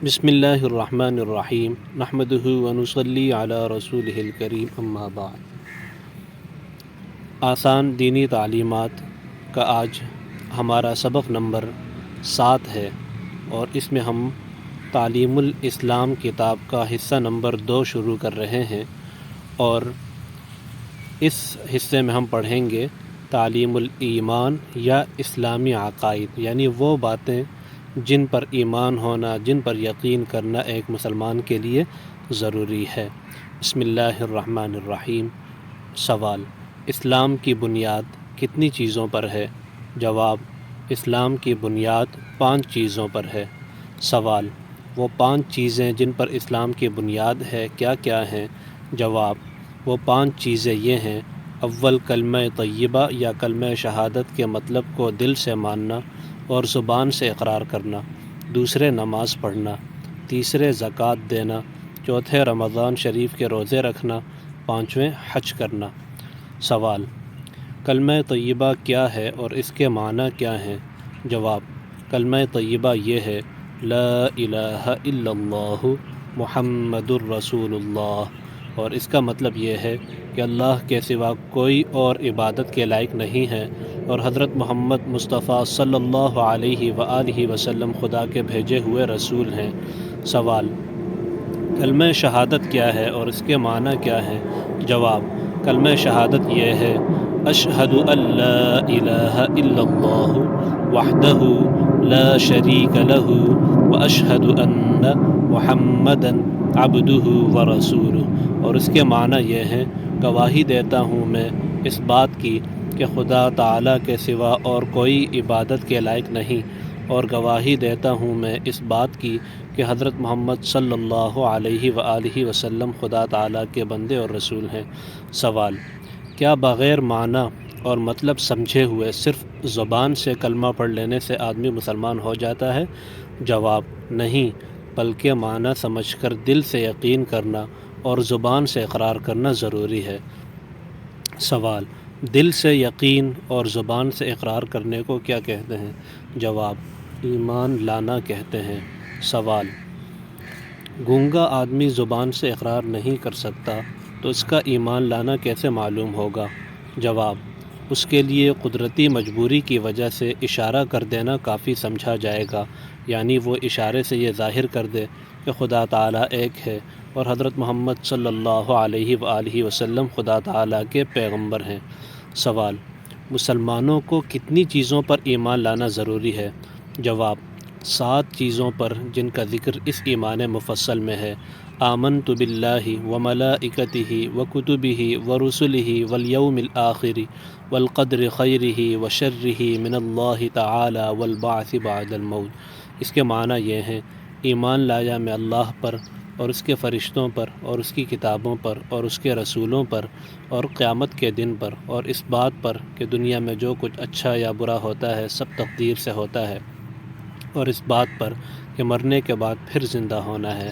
بسم اللہ الرحمن الرحیم نحمدہ ونصلی علی رسولہ الکریم اما بعد۔ آسان دینی تعلیمات کا آج ہمارا سبق نمبر 7 ہے اور اس میں ہم تعلیم الاسلام کتاب کا حصہ نمبر 2 شروع کر رہے ہیں، اور اس حصے میں ہم پڑھیں گے تعلیم الایمان یا اسلامی عقائد، یعنی وہ باتیں جن پر ایمان ہونا، جن پر یقین کرنا ایک مسلمان کے لیے ضروری ہے۔ بسم اللہ الرحمن الرحیم۔ سوال: اسلام کی بنیاد کتنی چیزوں پر ہے؟ جواب: اسلام کی بنیاد 5 چیزوں پر ہے۔ سوال: وہ 5 چیزیں جن پر اسلام کی بنیاد ہے کیا کیا ہیں؟ جواب: وہ 5 چیزیں یہ ہیں: اول، کلمہ طیبہ یا کلمہ شہادت کے مطلب کو دل سے ماننا اور زبان سے اقرار کرنا۔ دوسرے، نماز پڑھنا۔ تیسرے، زکوٰۃ دینا۔ چوتھے، رمضان شریف کے روزے رکھنا۔ پانچویں، حج کرنا۔ سوال: کلمہ طیبہ کیا ہے اور اس کے معنی کیا ہیں؟ جواب: کلمہ طیبہ یہ ہے: لا الہ الا اللہ محمد الرسول اللہ، اور اس کا مطلب یہ ہے کہ اللہ کے سوا کوئی اور عبادت کے لائق نہیں ہے اور حضرت محمد مصطفیٰ صلی اللہ علیہ وآلہ وسلم خدا کے بھیجے ہوئے رسول ہیں۔ سوال: کلمہ شہادت کیا ہے اور اس کے معنی کیا ہیں؟ جواب: کلمہ شہادت یہ ہے: اشہد ان لا الہ الا اللہ وحدہ لا شریک لہ واشہد ان محمدا عبدہ ورسولہ، اور اس کے معنی یہ ہیں: گواہی دیتا ہوں میں اس بات کی کہ خدا تعالیٰ کے سوا اور کوئی عبادت کے لائق نہیں، اور گواہی دیتا ہوں میں اس بات کی کہ حضرت محمد صلی اللہ علیہ وآلہ وسلم خدا تعالیٰ کے بندے اور رسول ہیں۔ سوال: کیا بغیر معنی اور مطلب سمجھے ہوئے صرف زبان سے کلمہ پڑھ لینے سے آدمی مسلمان ہو جاتا ہے؟ جواب: نہیں، بلکہ معنی سمجھ کر دل سے یقین کرنا اور زبان سے اقرار کرنا ضروری ہے۔ سوال: دل سے یقین اور زبان سے اقرار کرنے کو کیا کہتے ہیں؟ جواب: ایمان لانا کہتے ہیں۔ سوال: گونگا آدمی زبان سے اقرار نہیں کر سکتا تو اس کا ایمان لانا کیسے معلوم ہوگا؟ جواب: اس کے لیے قدرتی مجبوری کی وجہ سے اشارہ کر دینا کافی سمجھا جائے گا، یعنی وہ اشارے سے یہ ظاہر کر دے کہ خدا تعالیٰ ایک ہے اور حضرت محمد صلی اللہ علیہ وآلہ وسلم خدا تعالیٰ کے پیغمبر ہیں۔ سوال: مسلمانوں کو کتنی چیزوں پر ایمان لانا ضروری ہے؟ جواب: 7 چیزوں پر، جن کا ذکر اس ایمان مفصل میں ہے: آمنت باللہ وملائکتہ وکتبہ ورسلہ والیوم الآخر والقدر خیرہ وشرہ من اللہ تعالی والبعث بعد الموت۔ اس کے معنی یہ ہیں: ایمان لایا میں اللہ پر اور اس کے فرشتوں پر اور اس کی کتابوں پر اور اس کے رسولوں پر اور قیامت کے دن پر، اور اس بات پر کہ دنیا میں جو کچھ اچھا یا برا ہوتا ہے سب تقدیر سے ہوتا ہے، اور اس بات پر کہ مرنے کے بعد پھر زندہ ہونا ہے۔